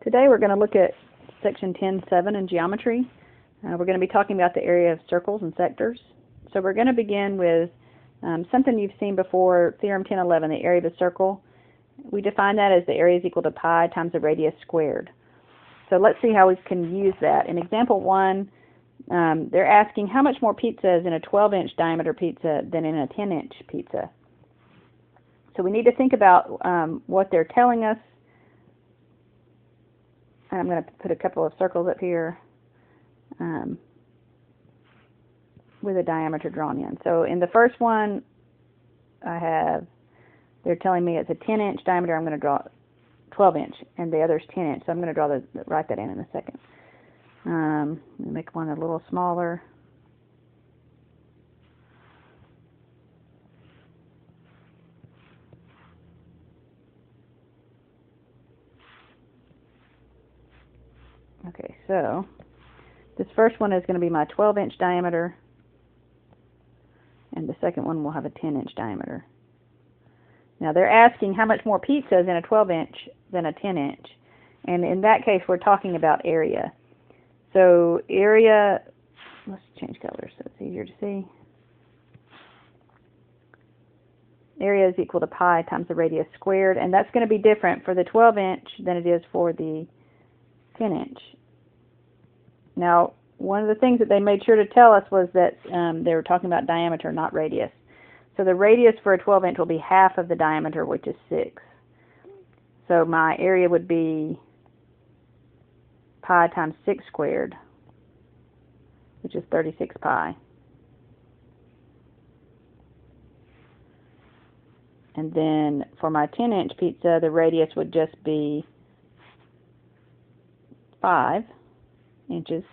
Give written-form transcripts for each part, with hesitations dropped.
Today we're going to look at section 10.7 in geometry. We're going to be talking about the area of circles and sectors. So we're going to begin with something you've seen before, theorem 10.11, the area of a circle. We define that as the area is equal to pi times the radius squared. So let's see how we can use that. In example 1, they're asking how much more pizza is in a 12-inch diameter pizza than in a 10-inch pizza. So we need to think about what they're telling us. I'm going to put a couple of circles up here with a diameter drawn in. So in the first one, they're telling me it's a 10-inch diameter. I'm going to draw 12-inch, and the other's 10-inch. So I'm going to write that in a second. Make one a little smaller. Okay, so this first one is going to be my 12-inch diameter, and the second one will have a 10-inch diameter. Now they're asking how much more pizza is in a 12-inch than a 10-inch, and in that case we're talking about area. So area, let's change colors so it's easier to see. Area is equal to pi times the radius squared, and that's going to be different for the 12-inch than it is for the 10-inch. Now, one of the things that they made sure to tell us was that they were talking about diameter, not radius. So the radius for a 12-inch will be half of the diameter, which is 6. So my area would be pi times 6 squared, which is 36 pi. And then for my 10-inch pizza, the radius would just be 5 inches.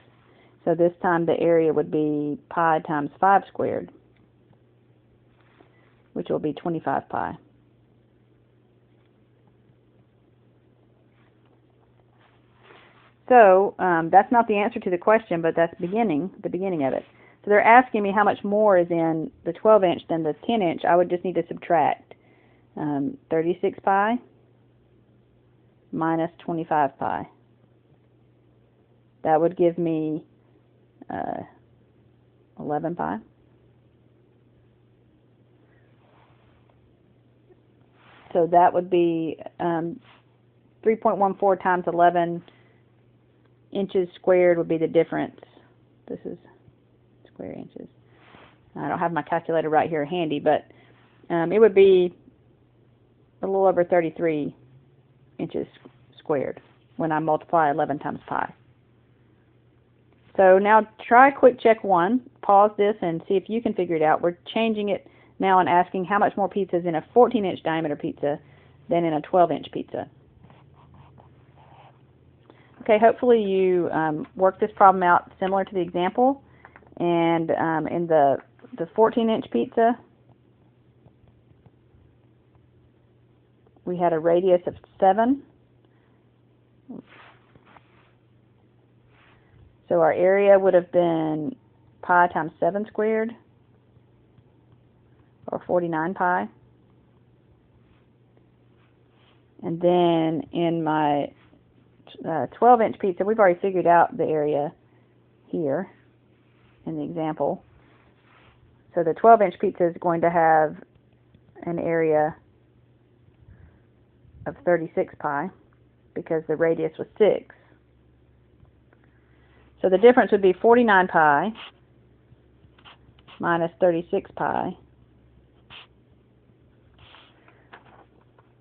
So this time the area would be pi times 5 squared, which will be 25 pi. So that's not the answer to the question, but that's the beginning of it. So they're asking me how much more is in the 12-inch than the 10-inch. I would just need to subtract 36 pi minus 25 pi. That would give me 11 pi. So that would be 3.14 times 11 inches squared would be the difference. This is square inches. I don't have my calculator right here handy, but it would be a little over 33 inches squared when I multiply 11 times pi. So now try quick check 1. Pause this and see if you can figure it out. We're changing it now and asking how much more pizza is in a 14-inch diameter pizza than in a 12-inch pizza. Okay, hopefully you worked this problem out similar to the example. And in the 14-inch pizza, we had a radius of 7. So our area would have been pi times 7 squared, or 49 pi. And then in my 12-inch pizza, we've already figured out the area here in the example. So the 12-inch pizza is going to have an area of 36 pi because the radius was 6. So the difference would be 49 pi minus 36 pi.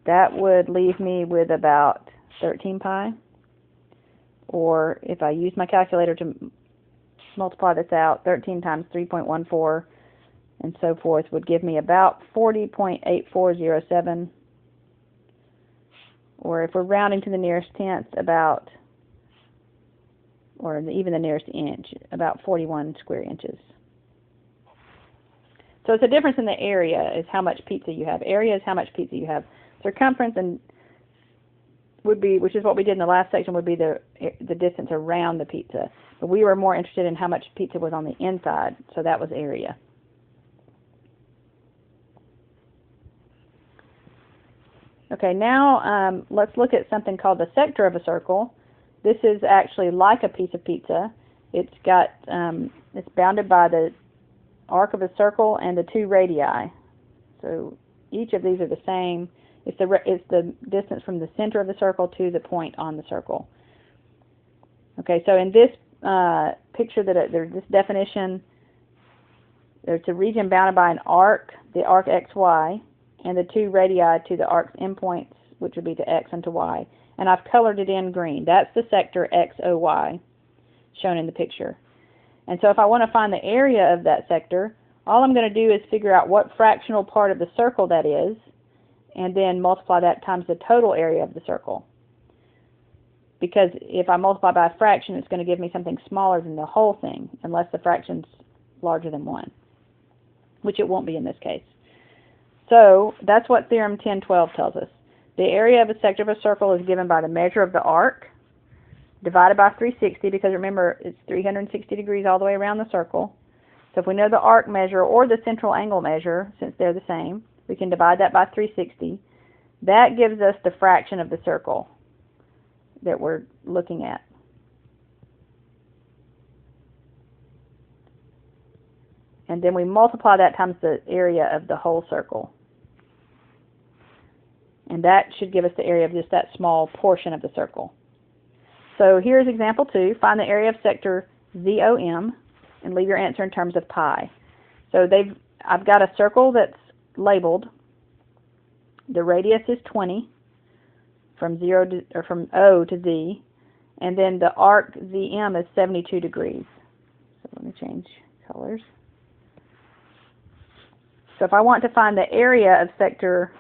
That would leave me with about 13 pi. Or if I use my calculator to multiply this out, 13 times 3.14 and so forth would give me about 40.8407. Or if we're rounding to the nearest tenth, about, or even the nearest inch, about 41 square inches. So it's a difference in the area is how much pizza you have. Area is how much pizza you have. Circumference and would be, which is what we did in the last section, would be the distance around the pizza. But we were more interested in how much pizza was on the inside, so that was area. Okay, now let's look at something called the sector of a circle. This is actually like a piece of pizza. It's got it's bounded by the arc of a circle and the two radii. So each of these are the same. It's the distance from the center of the circle to the point on the circle. Okay, so in this picture, there's this definition. There's a region bounded by an arc, the arc xy, and the two radii to the arc's endpoints, which would be to x and to y. And I've colored it in green. That's the sector XOY shown in the picture. And so if I want to find the area of that sector, all I'm going to do is figure out what fractional part of the circle that is, and then multiply that times the total area of the circle. Because if I multiply by a fraction, it's going to give me something smaller than the whole thing, unless the fraction's larger than 1, which it won't be in this case. So that's what Theorem 1012 tells us. The area of a sector of a circle is given by the measure of the arc divided by 360, because remember, it's 360 degrees all the way around the circle. So if we know the arc measure or the central angle measure, since they're the same, we can divide that by 360. That gives us the fraction of the circle that we're looking at. And then we multiply that times the area of the whole circle. And that should give us the area of just that small portion of the circle. So here's example 2. Find the area of sector ZOM and leave your answer in terms of pi. So I've got a circle that's labeled. The radius is 20 from from O to Z, and then the arc ZM is 72 degrees. So let me change colors. So if I want to find the area of sector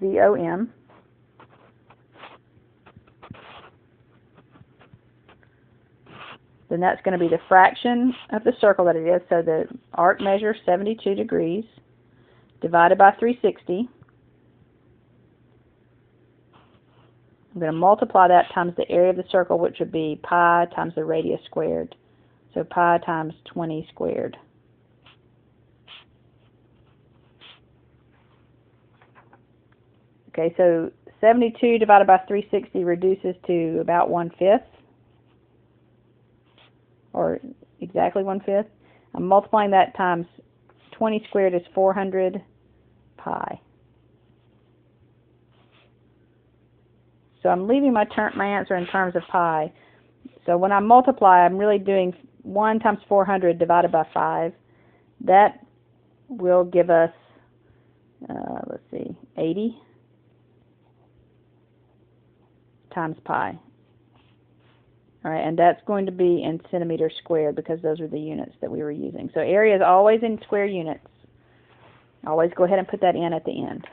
ZOM, then that's going to be the fraction of the circle that it is. So the arc measure 72 degrees divided by 360. I'm going to multiply that times the area of the circle, which would be pi times the radius squared. So pi times 20 squared. Okay, so 72 divided by 360 reduces to about 1/5, or exactly 1/5. I'm multiplying that times 20 squared is 400 pi. So I'm leaving my answer in terms of pi. So when I multiply, I'm really doing 1 times 400 divided by 5. That will give us, let's see, 80 times pi. All right, and that's going to be in centimeters squared because those are the units that we were using. So area is always in square units. Always go ahead and put that in at the end.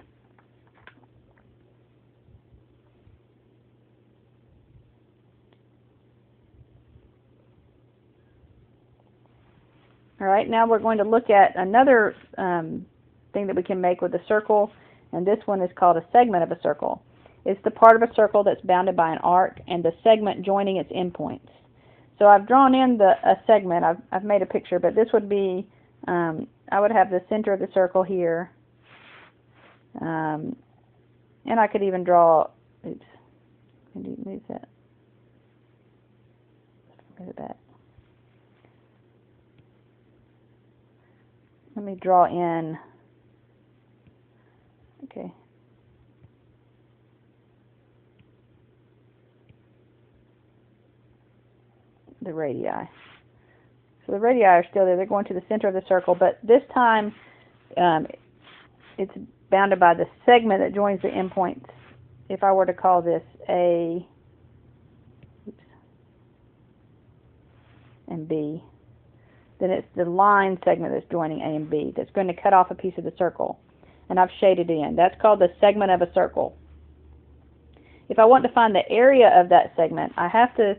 All right, now we're going to look at another thing that we can make with a circle, and this one is called a segment of a circle. It's the part of a circle that's bounded by an arc and the segment joining its endpoints. So I've drawn in a segment. I've made a picture, but this would be, I would have the center of the circle here, and I could even draw, oops, can you move that? Move it back. Let me draw in, okay. The radii. So the radii are still there. They're going to the center of the circle, but this time it's bounded by the segment that joins the endpoints. If I were to call this A and B, then it's the line segment that's joining A and B that's going to cut off a piece of the circle. And I've shaded it in. That's called the segment of a circle. If I want to find the area of that segment, I have to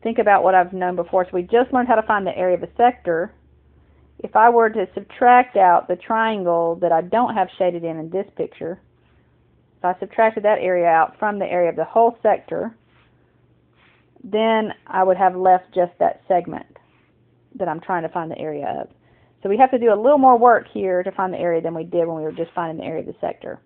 think about what I've known before. So we just learned how to find the area of a sector. If I were to subtract out the triangle that I don't have shaded in this picture, if I subtracted that area out from the area of the whole sector, then I would have left just that segment that I'm trying to find the area of. So we have to do a little more work here to find the area than we did when we were just finding the area of the sector.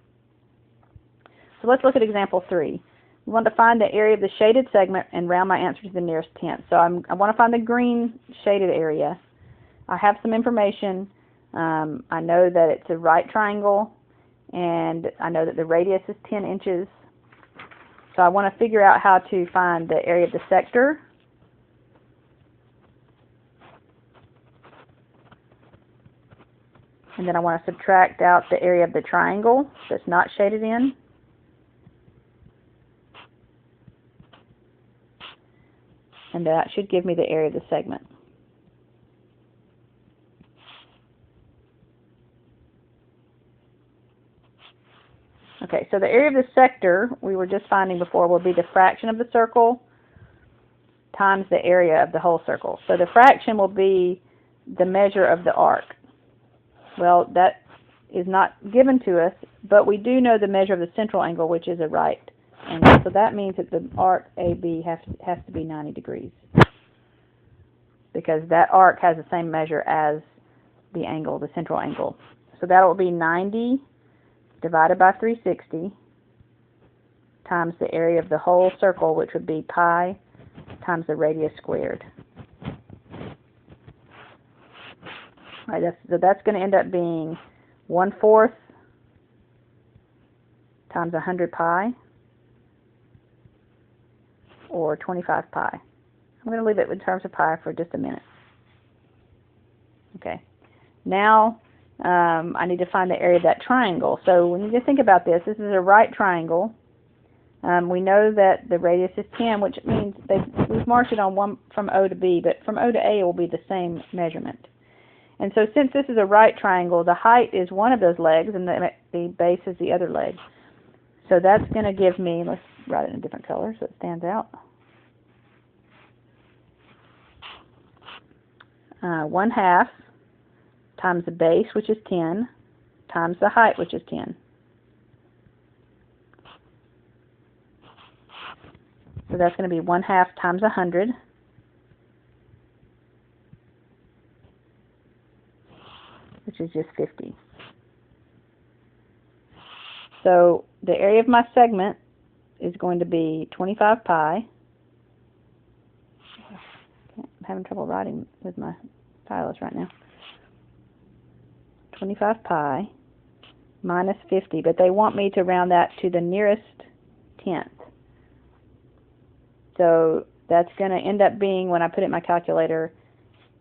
So let's look at example 3. We want to find the area of the shaded segment and round my answer to the nearest tenth. So I want to find the green shaded area. I have some information. I know that it's a right triangle, and I know that the radius is 10 inches. So I want to figure out how to find the area of the sector. And then I want to subtract out the area of the triangle that's not shaded in. And that should give me the area of the segment. Okay, so the area of the sector we were just finding before will be the fraction of the circle times the area of the whole circle. So the fraction will be the measure of the arc. Well, that is not given to us, but we do know the measure of the central angle, which is a right angle. So that means that the arc AB has to be 90 degrees, because that arc has the same measure as the angle, the central angle. So that will be 90 divided by 360 times the area of the whole circle, which would be pi times the radius squared. All right, so that's going to end up being 1/4 times 100 pi, or 25 pi. I'm going to leave it in terms of pi for just a minute. Okay. Now I need to find the area of that triangle. So we need to think about this. This is a right triangle. We know that the radius is 10, which means we've marked it on one from O to B, but from O to A it will be the same measurement. And so since this is a right triangle, the height is one of those legs and the base is the other leg. So that's going to give me, let's write it in a different color so it stands out, 1/2 times the base, which is 10, times the height, which is 10. So that's going to be 1/2 times 100. Which is just 50. So the area of my segment is going to be 25 pi. I'm having trouble writing with my stylus right now. 25 pi minus 50, but they want me to round that to the nearest tenth. So that's going to end up being, when I put it in my calculator,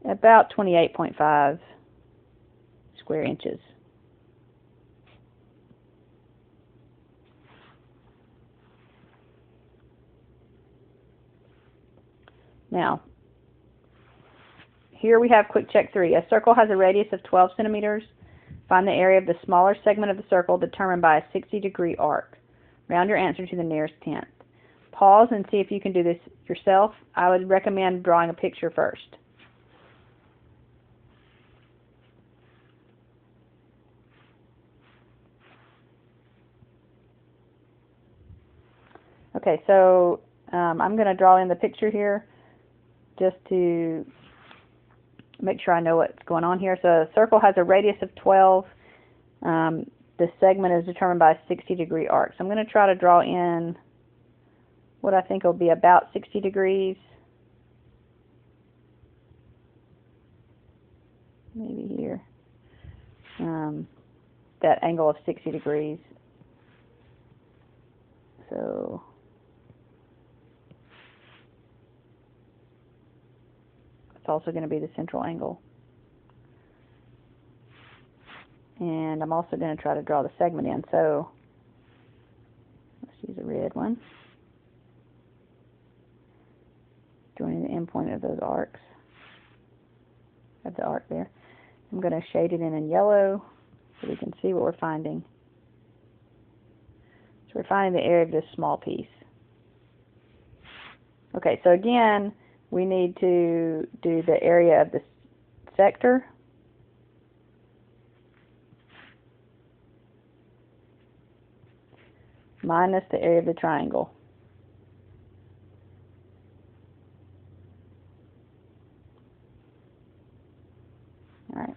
about 28.5 square inches. Now, here we have quick check 3. A circle has a radius of 12 centimeters. Find the area of the smaller segment of the circle determined by a 60-degree arc. Round your answer to the nearest tenth. Pause and see if you can do this yourself. I would recommend drawing a picture first. Okay, so I'm going to draw in the picture here just to make sure I know what's going on here. So a circle has a radius of 12. The segment is determined by a 60-degree arc. So I'm going to try to draw in what I think will be about 60 degrees. Maybe here. That angle of 60 degrees. So it's also going to be the central angle. And I'm also going to try to draw the segment in. So let's use a red one. Joining the end point of those arcs, of the arc there. I'm going to shade it in yellow so we can see what we're finding. So we're finding the area of this small piece. Okay, so again, we need to do the area of the sector. Minus the area of the triangle. All right.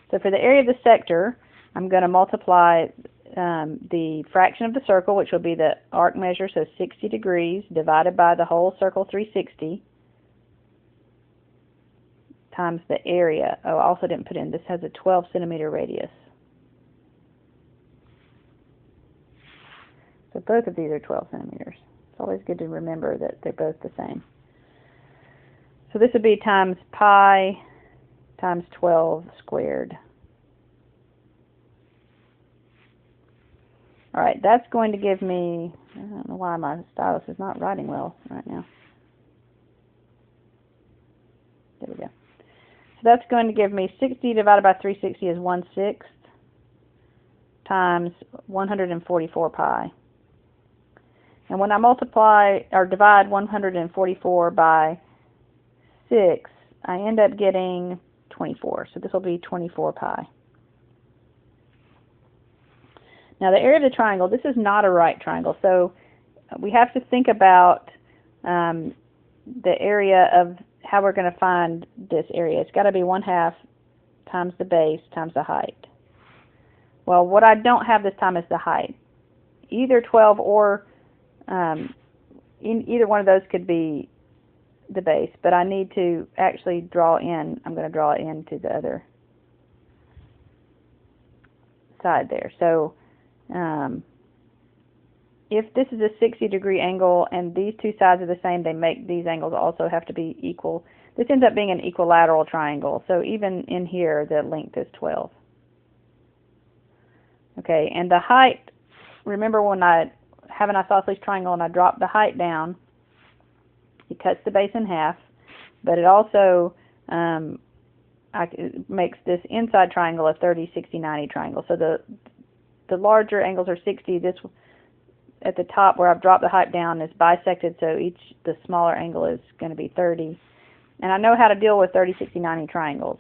So for the area of the sector, I'm going to multiply the fraction of the circle, which will be the arc measure, so 60 degrees, divided by the whole circle, 360, times the area. Oh, I also didn't put in, this has a 12 centimeter radius. So both of these are 12 centimeters. It's always good to remember that they're both the same. So this would be times pi times 12 squared. Alright, that's going to give me, I don't know why my stylus is not writing well right now. There we go. So that's going to give me 60 divided by 360 is 1/6 times 144 pi. And when I multiply or divide 144 by 6, I end up getting 24. So this will be 24 pi. Now the area of the triangle, this is not a right triangle, so we have to think about the area of how we're going to find this area. It's got to be 1/2 times the base times the height. Well, what I don't have this time is the height. Either 12 or either one of those could be the base, but I need to actually draw in. I'm going to draw it into the other side there. So if this is a 60-degree angle and these two sides are the same, they make these angles also have to be equal. This ends up being an equilateral triangle. So even in here, the length is 12. Okay, and the height, remember when I have an isosceles triangle and I drop the height down, it cuts the base in half, but it also it makes this inside triangle a 30, 60, 90 triangle. So the larger angles are 60. This at the top where I've dropped the height down is bisected, so the smaller angle is going to be 30. And I know how to deal with 30, 60, 90 triangles.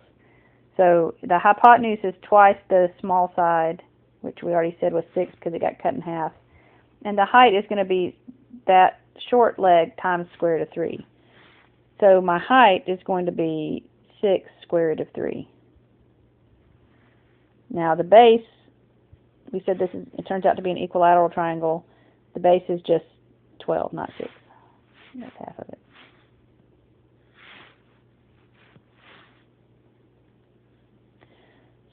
So the hypotenuse is twice the small side, which we already said was 6 because it got cut in half. And the height is going to be that short leg times square root of 3. So my height is going to be 6 square root of 3. Now the base, we said it turns out to be an equilateral triangle. The base is just 12, not 6. That's half of it.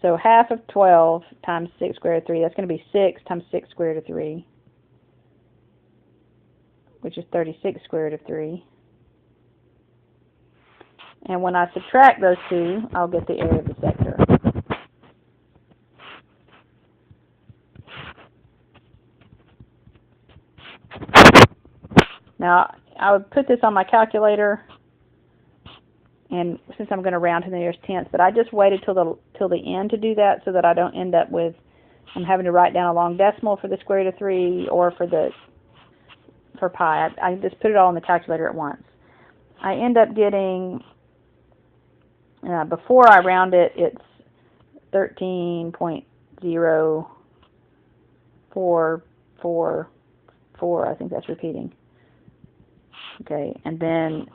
So half of 12 times 6 square root of 3, that's going to be 6 times 6 square root of 3, which is 36 square root of 3. And when I subtract those two, I'll get the area of the sector. Now, I would put this on my calculator, and since I'm going to round to the nearest tenth, but I just waited till the end to do that so that I don't end up with having to write down a long decimal for the square root of 3 or for pi. I just put it all in the calculator at once. I end up getting, before I round it, it's 13.0444. I think that's repeating. Okay, and then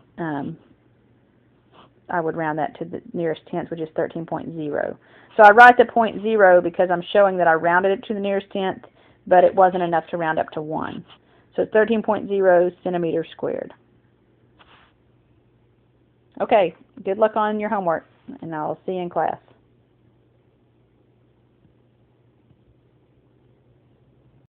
I would round that to the nearest tenth, which is 13.0. So I write the 0.0 because I'm showing that I rounded it to the nearest tenth, but it wasn't enough to round up to 1. So 13.0 centimeters squared. Okay, good luck on your homework, and I'll see you in class.